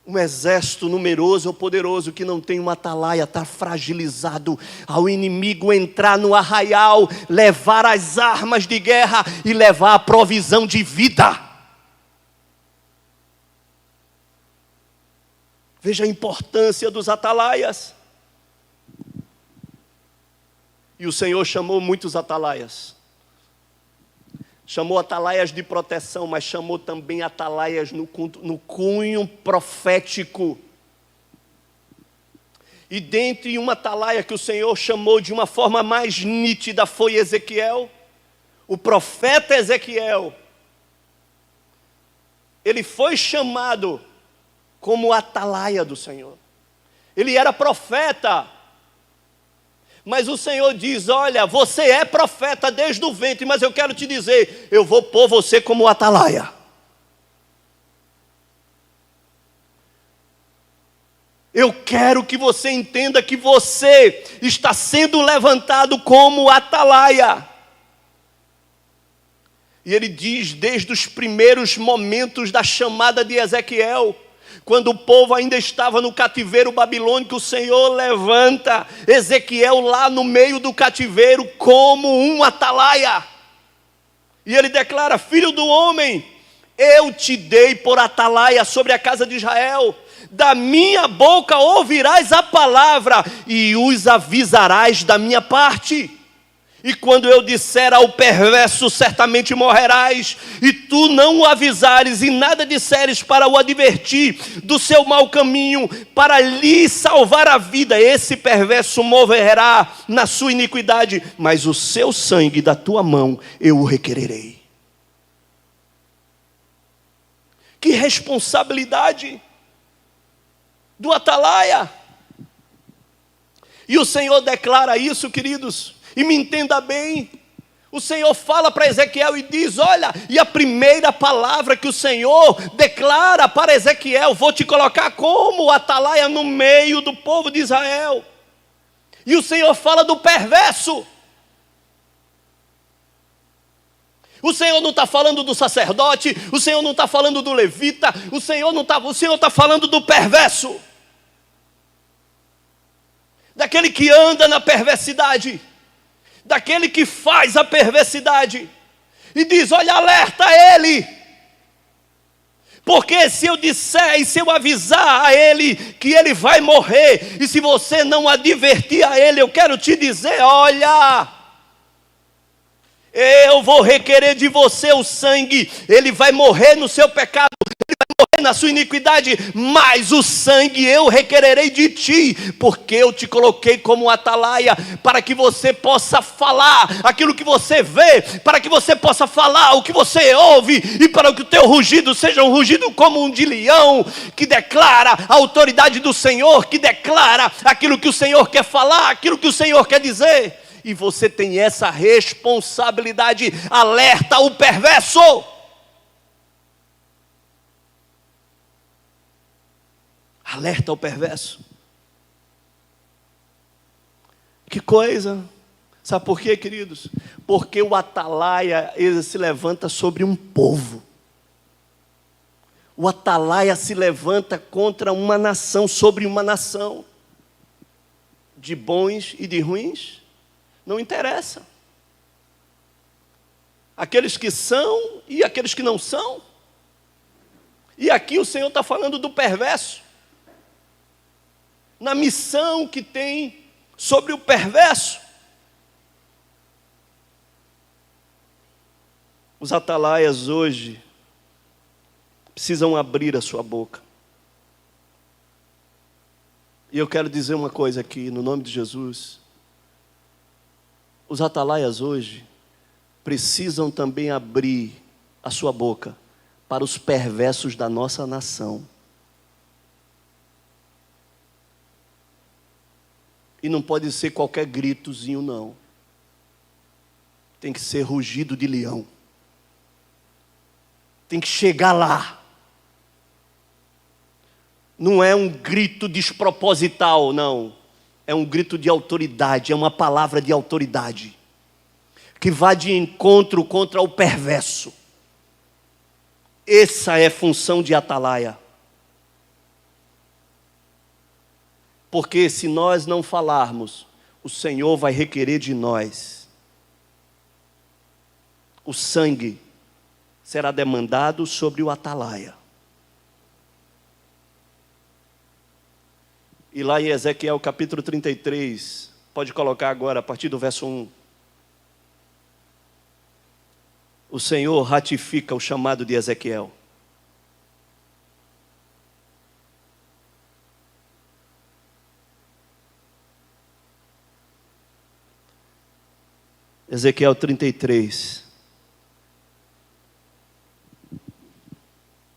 Um exército numeroso ou poderoso que não tem uma atalaia está fragilizado. Ao inimigo entrar no arraial, levar as armas de guerra e levar a provisão de vida. Veja a importância dos atalaias. E o Senhor chamou muitos atalaias. Chamou atalaias de proteção, mas chamou também atalaias no cunho profético. E dentre uma atalaia que o Senhor chamou de uma forma mais nítida foi Ezequiel. O profeta Ezequiel. Ele foi chamado como atalaia do Senhor. Ele era profeta. Mas o Senhor diz, olha, você é profeta desde o ventre, mas eu quero te dizer, eu vou pôr você como atalaia. Eu quero que você entenda que você está sendo levantado como atalaia. E ele diz, desde os primeiros momentos da chamada de Ezequiel, quando o povo ainda estava no cativeiro babilônico, o Senhor levanta Ezequiel lá no meio do cativeiro como um atalaia. E ele declara, filho do homem, eu te dei por atalaia sobre a casa de Israel. Da minha boca ouvirás a palavra e os avisarás da minha parte. E quando eu disser ao perverso, certamente morrerás, e tu não o avisares e nada disseres para o advertir do seu mau caminho, para lhe salvar a vida, esse perverso morrerá na sua iniquidade, mas o seu sangue da tua mão eu o requererei. Que responsabilidade do atalaia. E o Senhor declara isso, queridos. E me entenda bem, o Senhor fala para Ezequiel e diz, olha, e a primeira palavra que o Senhor declara para Ezequiel, vou te colocar como atalaia no meio do povo de Israel. E o Senhor fala do perverso. O Senhor não está falando do sacerdote, o Senhor não está falando do levita, o Senhor está falando do perverso. Daquele que anda na perversidade. Daquele que faz a perversidade, e diz, olha, alerta ele, porque se eu disser e se eu avisar a ele que ele vai morrer, e se você não advertir a ele, eu quero te dizer, olha, eu vou requerer de você o sangue, ele vai morrer no seu pecado, ele vai morrer na sua iniquidade, mas o sangue eu requererei de ti, porque eu te coloquei como atalaia, para que você possa falar aquilo que você vê, para que você possa falar o que você ouve, e para que o teu rugido seja um rugido como um de leão, que declara a autoridade do Senhor, que declara aquilo que o Senhor quer falar, aquilo que o Senhor quer dizer. E você tem essa responsabilidade. Alerta o perverso. Alerta o perverso. Que coisa. Sabe por quê, queridos? Porque o atalaia, ele se levanta sobre um povo. O atalaia se levanta contra uma nação, sobre uma nação. De bons e de ruins, não interessa. Aqueles que são e aqueles que não são. E aqui o Senhor está falando do perverso. Na missão que tem sobre o perverso. Os atalaias hoje precisam abrir a sua boca. E eu quero dizer uma coisa aqui, no nome de Jesus. Os atalaias hoje precisam também abrir a sua boca para os perversos da nossa nação. E não pode ser qualquer gritozinho, não. Tem que ser rugido de leão. Tem que chegar lá. Não é um grito desproposital, não. É um grito de autoridade, é uma palavra de autoridade. Que vai de encontro contra o perverso. Essa é a função de atalaia. Porque se nós não falarmos, o Senhor vai requerer de nós. O sangue será demandado sobre o atalaia. E lá em Ezequiel capítulo 33, pode colocar agora a partir do verso 1. O Senhor ratifica o chamado de Ezequiel. Ezequiel 33.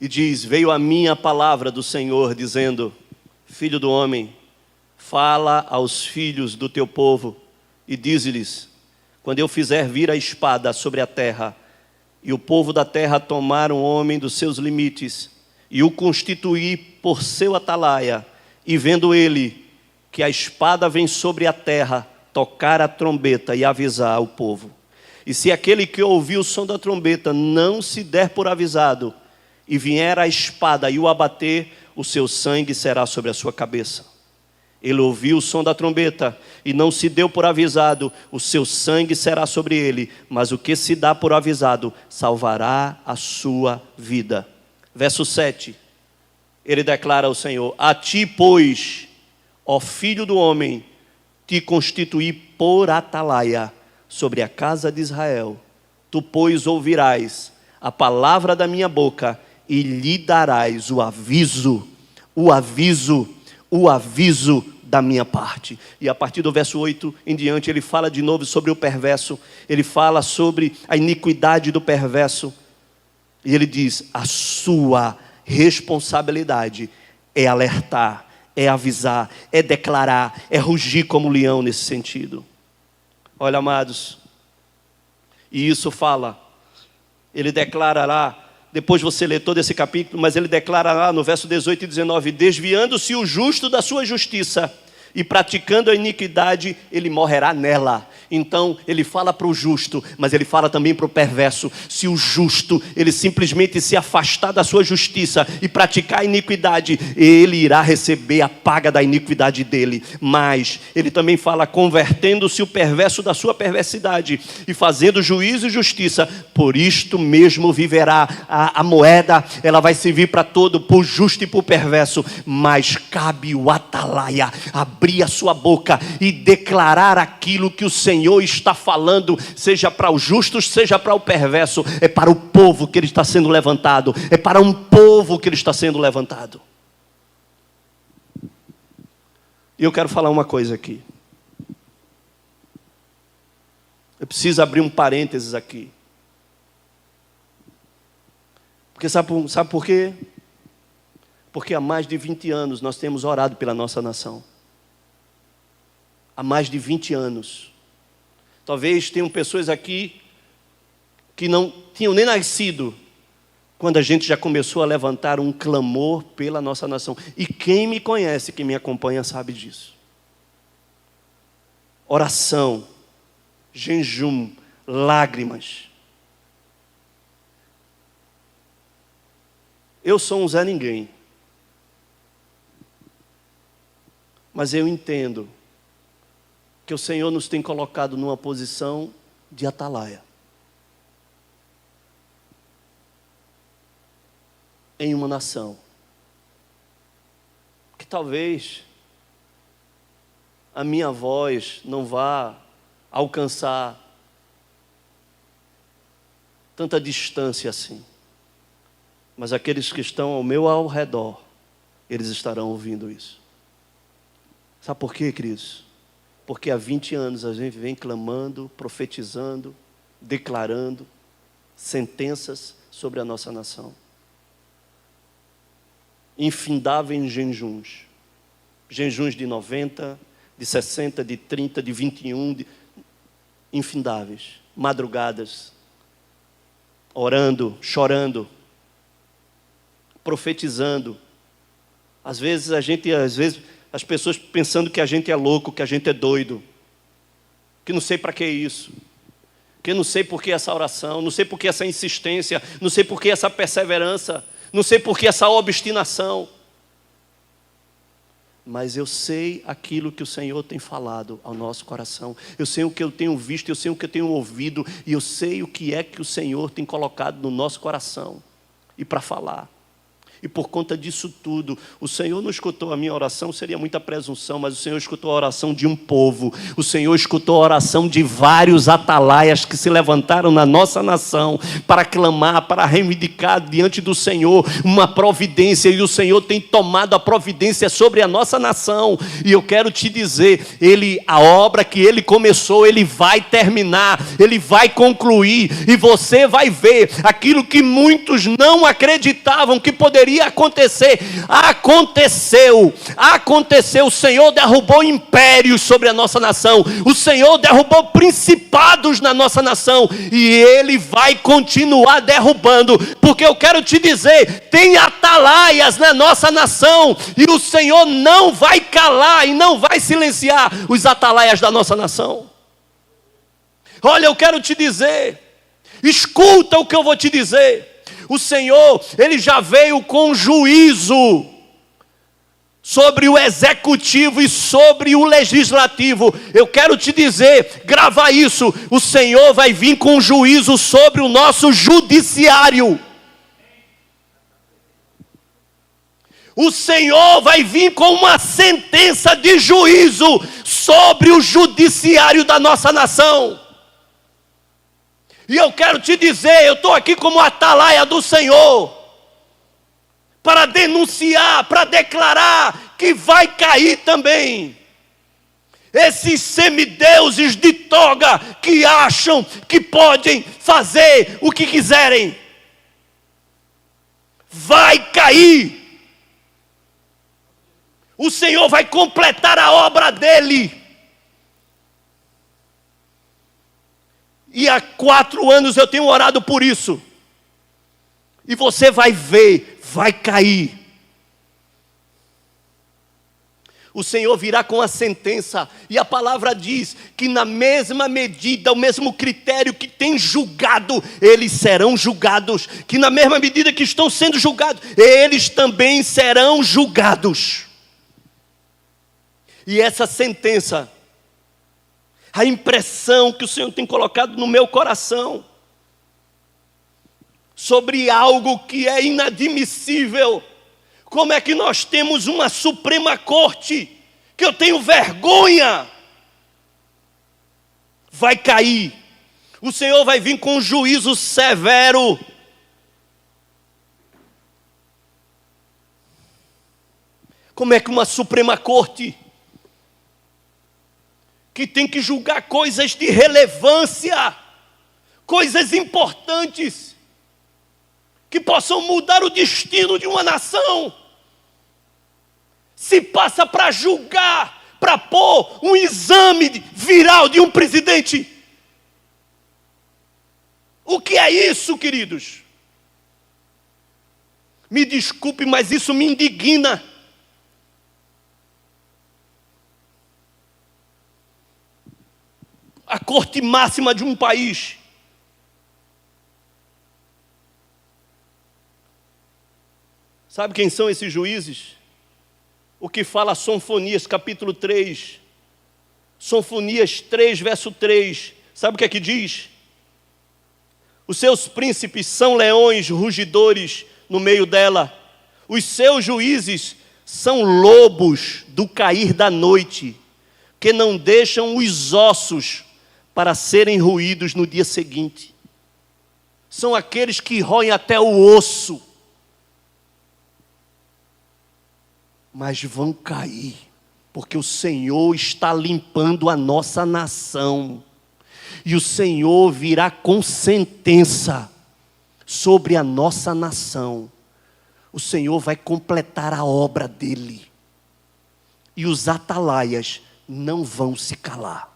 E diz: veio a mim a palavra do Senhor, dizendo: filho do homem, fala aos filhos do teu povo e dize-lhes: quando eu fizer vir a espada sobre a terra, e o povo da terra tomar um homem dos seus limites, e o constituir por seu atalaia, e vendo ele que a espada vem sobre a terra, tocar a trombeta e avisar o povo. E se aquele que ouviu o som da trombeta não se der por avisado, e vier a espada e o abater, o seu sangue será sobre a sua cabeça. Ele ouviu o som da trombeta e não se deu por avisado, o seu sangue será sobre ele, mas o que se dá por avisado salvará a sua vida. Verso 7, ele declara ao Senhor: a ti, pois, ó filho do homem, te constituí por atalaia sobre a casa de Israel. Tu, pois, ouvirás a palavra da minha boca e lhe darás o aviso da minha parte. E a partir do verso 8 em diante, ele fala de novo sobre o perverso. Ele fala sobre a iniquidade do perverso. E ele diz: a sua responsabilidade é alertar, é avisar, é declarar, é rugir como leão nesse sentido. Olha, amados, e isso fala, ele declara lá, depois você lê todo esse capítulo, mas ele declara lá no verso 18 e 19: desviando-se o justo da sua justiça e praticando a iniquidade, ele morrerá nela. Então ele fala para o justo, mas ele fala também para o perverso. Se o justo, ele simplesmente se afastar da sua justiça e praticar a iniquidade, ele irá receber a paga da iniquidade dele. Mas ele também fala: convertendo-se o perverso da sua perversidade e fazendo juízo e justiça, por isto mesmo viverá. A moeda, ela vai servir para todo, para o justo e para o perverso. Mas cabe o atalaia abrir a sua boca e declarar aquilo que o Senhor Senhor está falando, seja para os justos, seja para o perverso, é para o povo que Ele está sendo levantado, é para um povo que Ele está sendo levantado. E eu quero falar uma coisa aqui. Eu preciso abrir um parênteses aqui. Porque sabe por quê? Porque há mais de 20 anos nós temos orado pela nossa nação. Há mais de 20 anos. Talvez tenham pessoas aqui que não tinham nem nascido quando a gente já começou a levantar um clamor pela nossa nação. E quem me conhece, quem me acompanha, sabe disso. Oração, jejum, lágrimas. Eu sou um Zé Ninguém. Mas eu entendo que o Senhor nos tem colocado numa posição de atalaia. Em uma nação que talvez a minha voz não vá alcançar tanta distância assim, mas aqueles que estão ao redor, eles estarão ouvindo isso. Sabe por quê, queridos? Porque há 20 anos a gente vem clamando, profetizando, declarando sentenças sobre a nossa nação. Infindáveis jejuns. Jejuns de 90, de 60, de 30, de 21, infindáveis. Madrugadas, orando, chorando, profetizando. Às vezes as pessoas pensando que a gente é louco, que a gente é doido, que não sei para que isso, que não sei por que essa oração, não sei por que essa insistência, não sei por que essa perseverança, não sei por que essa obstinação. Mas eu sei aquilo que o Senhor tem falado ao nosso coração. Eu sei o que eu tenho visto, eu sei o que eu tenho ouvido, e eu sei o que é que o Senhor tem colocado no nosso coração e para falar. E por conta disso tudo, o Senhor não escutou a minha oração, seria muita presunção, mas o Senhor escutou a oração de um povo. O Senhor escutou a oração de vários atalaias que se levantaram na nossa nação para clamar, para reivindicar diante do Senhor uma providência. E o Senhor tem tomado a providência sobre a nossa nação. E eu quero te dizer, a obra que Ele começou, Ele vai terminar, Ele vai concluir. E você vai ver aquilo que muitos não acreditavam que poderia acontecer. Aconteceu. O Senhor derrubou impérios sobre a nossa nação. O Senhor derrubou principados na nossa nação. E Ele vai continuar derrubando. Porque eu quero te dizer, tem atalaias na nossa nação. E o Senhor não vai calar e não vai silenciar os atalaias da nossa nação. Olha, eu quero te dizer, escuta o que eu vou te dizer. O Senhor, Ele já veio com juízo sobre o executivo e sobre o legislativo. Eu quero te dizer, grava isso, o Senhor vai vir com juízo sobre o nosso judiciário. O Senhor vai vir com uma sentença de juízo sobre o judiciário da nossa nação. E eu quero te dizer, eu estou aqui como atalaia do Senhor, para denunciar, para declarar que vai cair também esses semideuses de toga que acham que podem fazer o que quiserem. Vai cair. O Senhor vai completar a obra dele. E há 4 anos eu tenho orado por isso. E você vai ver, vai cair. O Senhor virá com a sentença. E a palavra diz que na mesma medida, o mesmo critério que tem julgado, eles serão julgados. Que na mesma medida que estão sendo julgados, eles também serão julgados. E essa sentença, a impressão que o Senhor tem colocado no meu coração sobre algo que é inadmissível. Como é que nós temos uma Suprema Corte que eu tenho vergonha vai cair. O Senhor vai vir com um juízo severo. Como é que uma Suprema Corte, que tem que julgar coisas de relevância, coisas importantes, que possam mudar o destino de uma nação, se passa para julgar, para pôr um exame viral de um presidente? O que é isso, queridos? Me desculpe, mas isso me indigna. A corte máxima de um país sabe quem são esses juízes? O que fala Sonfonias capítulo 3, Sonfonias 3 verso 3, sabe o que é que diz? Os seus príncipes são leões rugidores no meio dela, os seus juízes são lobos do cair da noite, que não deixam os ossos para serem roídos no dia seguinte. São aqueles que roem até o osso, mas vão cair, porque o Senhor está limpando a nossa nação, e o Senhor virá com sentença sobre a nossa nação. O Senhor vai completar a obra dele, e os atalaias não vão se calar,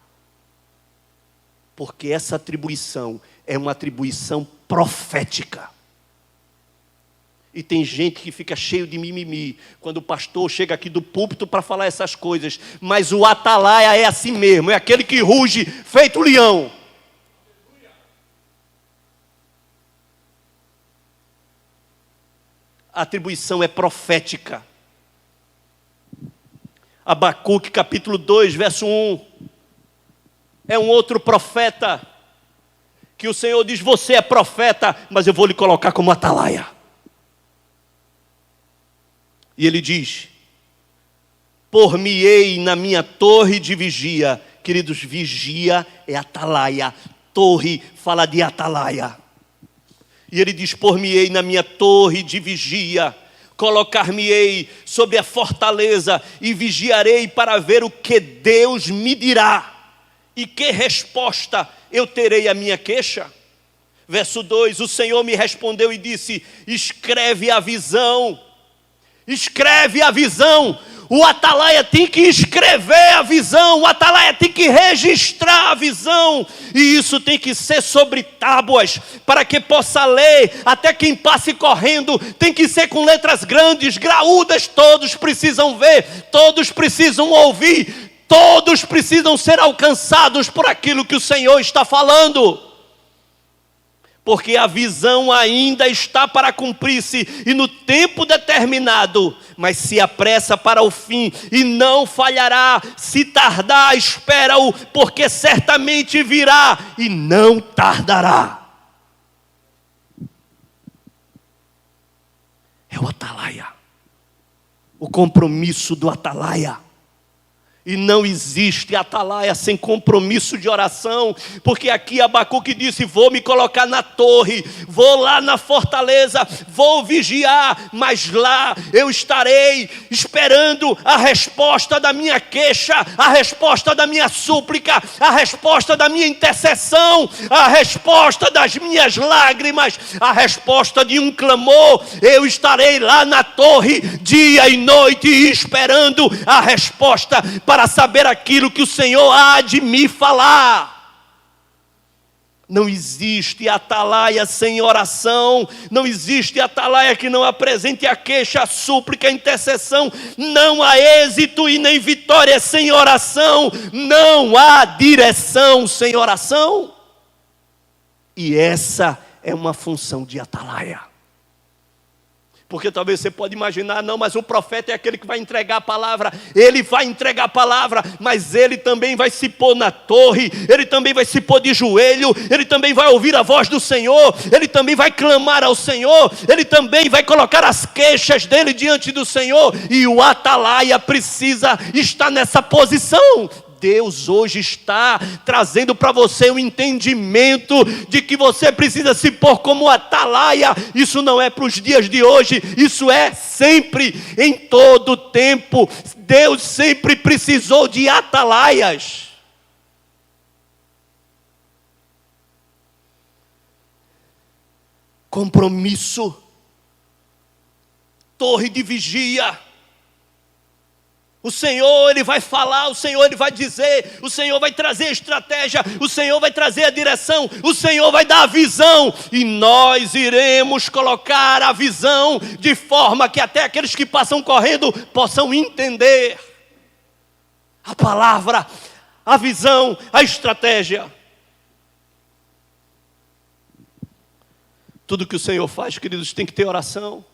porque essa atribuição é uma atribuição profética. E tem gente que fica cheio de mimimi quando o pastor chega aqui do púlpito para falar essas coisas, mas o atalaia é assim mesmo, é aquele que ruge feito leão. A atribuição é profética. Abacuque capítulo 2 verso 1, é um outro profeta, que o Senhor diz: você é profeta, mas eu vou lhe colocar como atalaia. E ele diz: por-me-ei na minha torre de vigia. Queridos, vigia é atalaia, torre fala de atalaia. E ele diz: por-me-ei na minha torre de vigia, colocar-me-ei sobre a fortaleza e vigiarei para ver o que Deus me dirá e que resposta eu terei à minha queixa. Verso 2, o Senhor me respondeu e disse: escreve a visão. Escreve a visão. O atalaia tem que escrever a visão, o atalaia tem que registrar a visão, e isso tem que ser sobre tábuas, para que possa ler, até quem passe correndo, tem que ser com letras grandes, graúdas, todos precisam ver, todos precisam ouvir, todos precisam ser alcançados por aquilo que o Senhor está falando. Porque a visão ainda está para cumprir-se, e no tempo determinado, mas se apressa para o fim, e não falhará. Se tardar, espera-o, porque certamente virá, e não tardará. É o atalaia, o compromisso do atalaia. E não existe atalaia sem compromisso de oração, porque aqui Abacuque disse: vou me colocar na torre, vou lá na fortaleza, vou vigiar, mas lá eu estarei esperando a resposta da minha queixa, a resposta da minha súplica, a resposta da minha intercessão, a resposta das minhas lágrimas, a resposta de um clamor. Eu estarei lá na torre dia e noite esperando a resposta, para saber aquilo que o Senhor há de me falar. Não existe atalaia sem oração, não existe atalaia que não apresente a queixa, a súplica, a intercessão. Não há êxito e nem vitória sem oração, não há direção sem oração. E essa é uma função de atalaia. Porque talvez você pode imaginar: não, mas o profeta é aquele que vai entregar a palavra. Ele vai entregar a palavra, mas ele também vai se pôr na torre, ele também vai se pôr de joelho, ele também vai ouvir a voz do Senhor, ele também vai clamar ao Senhor, ele também vai colocar as queixas dele diante do Senhor. E o atalaia precisa estar nessa posição. Deus hoje está trazendo para você o entendimento de que você precisa se pôr como atalaia. Isso não é para os dias de hoje, isso é sempre, em todo tempo. Deus sempre precisou de atalaias. Compromisso, torre de vigia. O Senhor, Ele vai falar, o Senhor, Ele vai dizer, o Senhor vai trazer a estratégia, o Senhor vai trazer a direção, o Senhor vai dar a visão, e nós iremos colocar a visão de forma que até aqueles que passam correndo possam entender a palavra, a visão, a estratégia. Tudo que o Senhor faz, queridos, tem que ter oração.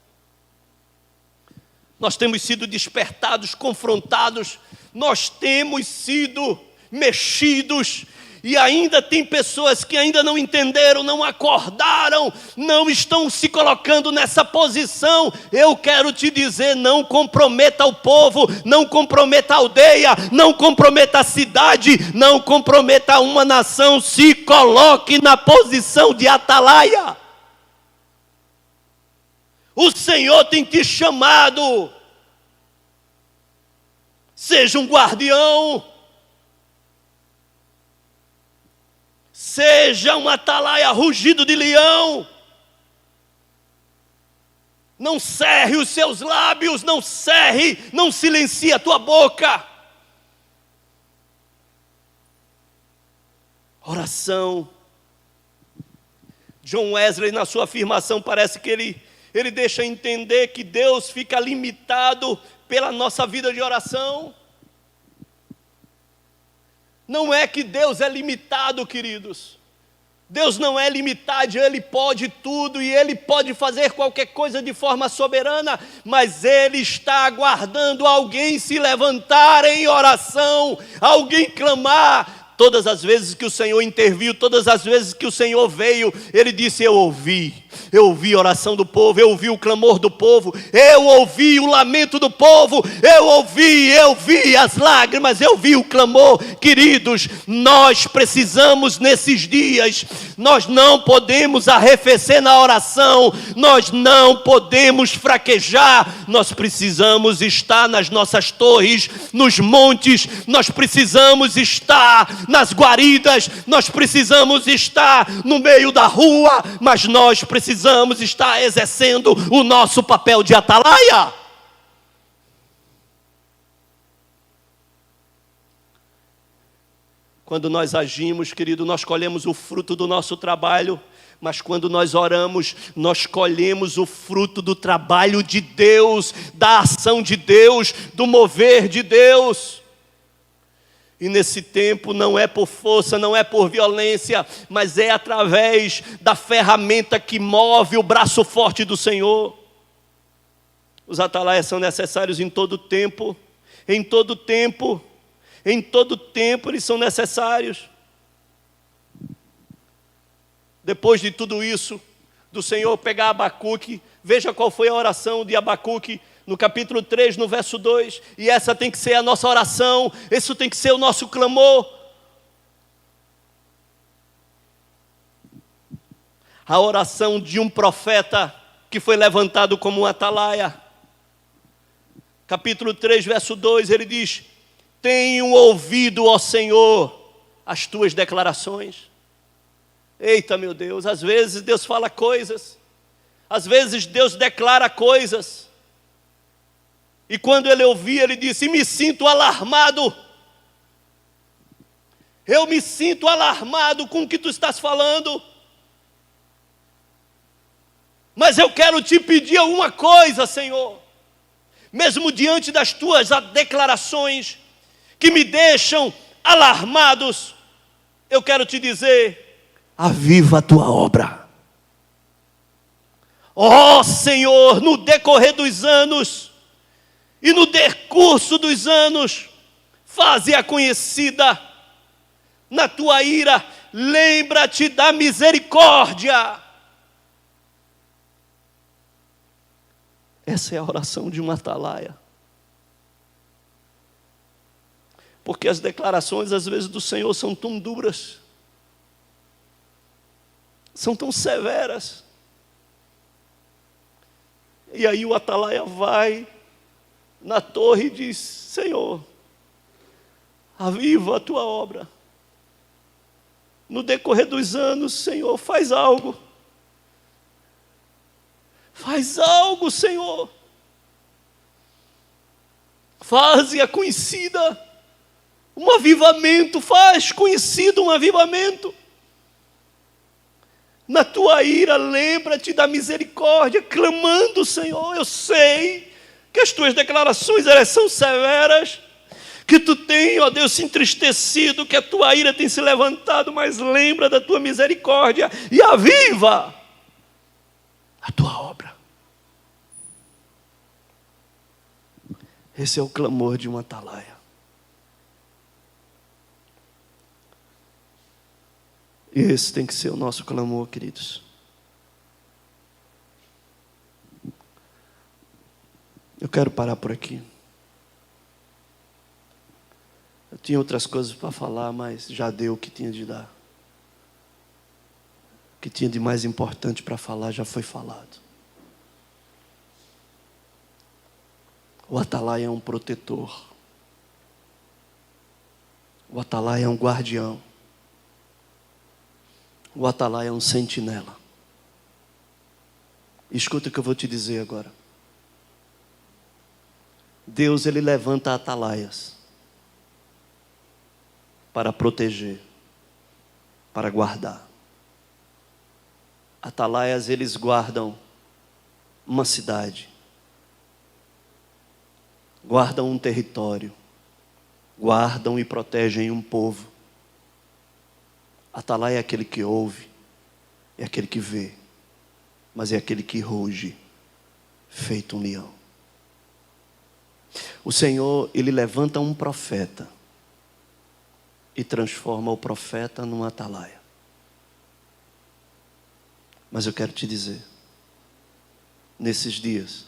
Nós temos sido despertados, confrontados, nós temos sido mexidos, e ainda tem pessoas que ainda não entenderam, não acordaram, não estão se colocando nessa posição. Eu quero te dizer, não comprometa o povo, não comprometa a aldeia, não comprometa a cidade, não comprometa uma nação, se coloque na posição de atalaia. O Senhor tem te chamado. Seja um guardião. Seja um atalaia, rugido de leão. Não cerre os seus lábios, não cerre, não silencie a tua boca. Oração. John Wesley, na sua afirmação, parece que ele deixa entender que Deus fica limitado pela nossa vida de oração. Não é que Deus é limitado, queridos. Deus não é limitado, Ele pode tudo e Ele pode fazer qualquer coisa de forma soberana, mas Ele está aguardando alguém se levantar em oração, alguém clamar. Todas as vezes que o Senhor interviu, todas as vezes que o Senhor veio, Ele disse: eu ouvi a oração do povo, eu ouvi o clamor do povo, eu ouvi o lamento do povo, eu ouvi as lágrimas, eu ouvi o clamor. Queridos, nós precisamos nesses dias, nós não podemos arrefecer na oração, nós não podemos fraquejar, nós precisamos estar nas nossas torres, nos montes, nós precisamos estar nas guaridas, nós precisamos estar no meio da rua, mas nós precisamos estar exercendo o nosso papel de atalaia. Quando nós agimos, querido, nós colhemos o fruto do nosso trabalho, mas quando nós oramos, nós colhemos o fruto do trabalho de Deus, da ação de Deus, do mover de Deus. E nesse tempo não é por força, não é por violência, mas é através da ferramenta que move o braço forte do Senhor. Os atalaias são necessários em todo tempo, em todo tempo, em todo tempo eles são necessários. Depois de tudo isso, do Senhor pegar Abacuque, veja qual foi a oração de Abacuque, no capítulo 3, no verso 2, e essa tem que ser a nossa oração, esse tem que ser o nosso clamor. A oração de um profeta que foi levantado como um atalaia. Capítulo 3, verso 2, ele diz: tenho ouvido, ó Senhor, as tuas declarações. Eita, meu Deus, às vezes Deus fala coisas, às vezes Deus declara coisas, e quando ele ouvia, ele disse: me sinto alarmado. Eu me sinto alarmado com o que tu estás falando. Mas eu quero te pedir alguma coisa, Senhor. Mesmo diante das tuas declarações, que me deixam alarmados, eu quero te dizer: aviva a tua obra. Ó Senhor, no decorrer dos anos, e no decurso dos anos, faze-a conhecida. Na tua ira, lembra-te da misericórdia. Essa é a oração de um atalaia. Porque as declarações, às vezes, do Senhor são tão duras, são tão severas. E aí o atalaia vai na torre e diz: Senhor, aviva a tua obra. No decorrer dos anos, Senhor, faz algo. Faz algo, Senhor. Faze-a conhecida. Um avivamento, faz conhecido um avivamento. Na tua ira, lembra-te da misericórdia, clamando, Senhor. Eu sei que as tuas declarações, elas são severas, que tu tem, ó Deus, se entristecido, que a tua ira tem se levantado, mas lembra da tua misericórdia e aviva a tua obra. Esse é o clamor de um atalaia. E esse tem que ser o nosso clamor, queridos. Eu quero parar por aqui. Eu tinha outras coisas para falar, mas já deu o que tinha de dar. O que tinha de mais importante para falar já foi falado. O atalaia é um protetor. O atalaia é um guardião. O atalaia é um sentinela. Escuta o que eu vou te dizer agora. Deus, Ele levanta atalaias para proteger, para guardar. Atalaias, eles guardam uma cidade, guardam um território, guardam e protegem um povo. Atalaia é aquele que ouve, é aquele que vê, mas é aquele que ruge, feito um leão. O Senhor, Ele levanta um profeta e transforma o profeta num atalaia. Mas eu quero te dizer, nesses dias,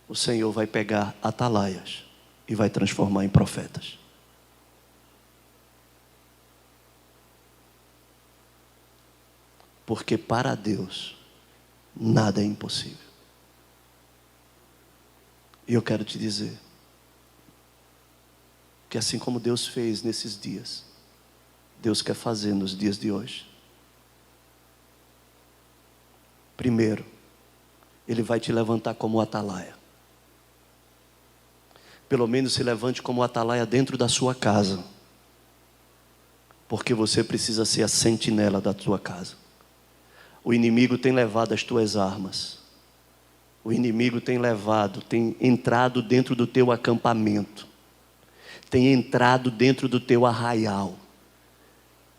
o Senhor vai pegar atalaias e vai transformar em profetas. Porque para Deus, nada é impossível. E eu quero te dizer, que assim como Deus fez nesses dias, Deus quer fazer nos dias de hoje. Primeiro, Ele vai te levantar como atalaia. Pelo menos se levante como atalaia dentro da sua casa. Porque você precisa ser a sentinela da tua casa. O inimigo tem levado as tuas armas. O inimigo tem entrado dentro do teu acampamento. Tem entrado dentro do teu arraial.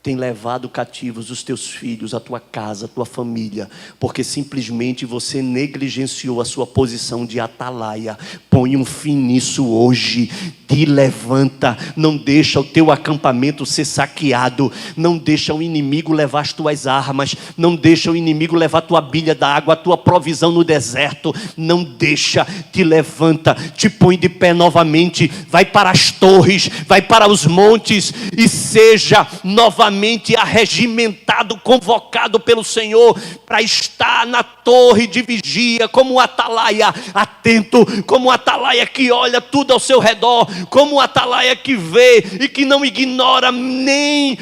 Tem levado cativos os teus filhos, a tua casa, a tua família, porque simplesmente você negligenciou a sua posição de atalaia. Põe um fim nisso hoje. Te levanta, não deixa o teu acampamento ser saqueado, não deixa o inimigo levar as tuas armas, não deixa o inimigo levar a tua bilha d'água, a tua provisão no deserto, não deixa. Te levanta, te põe de pé novamente, vai para as torres, vai para os montes e seja novamente arregimentado, convocado pelo Senhor para estar na torre de vigia como um atalaia atento, como um atalaia que olha tudo ao seu redor, como um atalaia que vê e que não ignora nem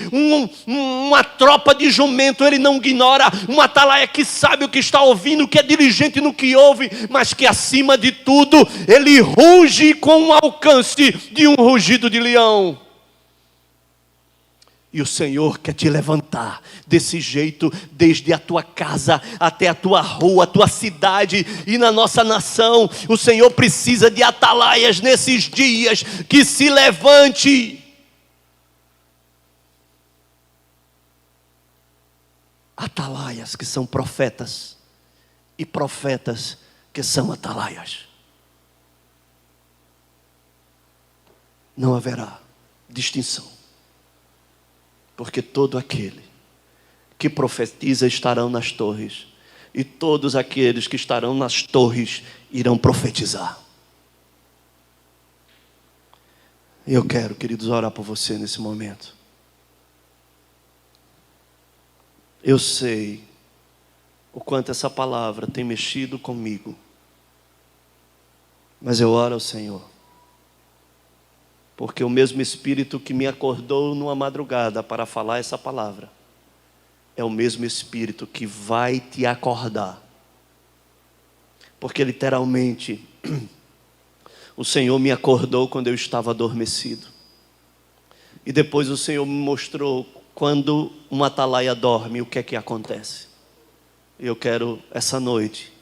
uma tropa de jumento. Ele não ignora. Um atalaia que sabe o que está ouvindo, que é diligente no que ouve, mas que acima de tudo ele ruge com o alcance de um rugido de leão. E o Senhor quer te levantar desse jeito, desde a tua casa até a tua rua, a tua cidade e na nossa nação. O Senhor precisa de atalaias nesses dias, que se levante. Atalaias que são profetas e profetas que são atalaias. Não haverá distinção. Porque todo aquele que profetiza estarão nas torres, e todos aqueles que estarão nas torres irão profetizar. E eu quero, queridos, orar por você nesse momento. Eu sei o quanto essa palavra tem mexido comigo. Mas eu oro ao Senhor, porque o mesmo Espírito que me acordou numa madrugada para falar essa palavra, é o mesmo Espírito que vai te acordar. Porque literalmente, o Senhor me acordou quando eu estava adormecido. E depois o Senhor me mostrou quando uma atalaia dorme, o que é que acontece. Eu quero, essa noite,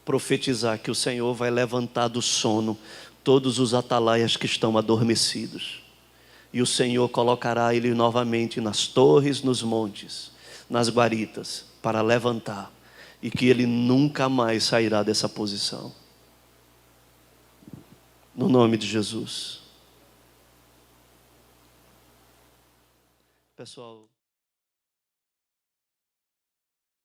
profetizar que o Senhor vai levantar do sono todos os atalaias que estão adormecidos. E o Senhor colocará ele novamente nas torres, nos montes, nas guaritas, para levantar. E que ele nunca mais sairá dessa posição. No nome de Jesus. Pessoal...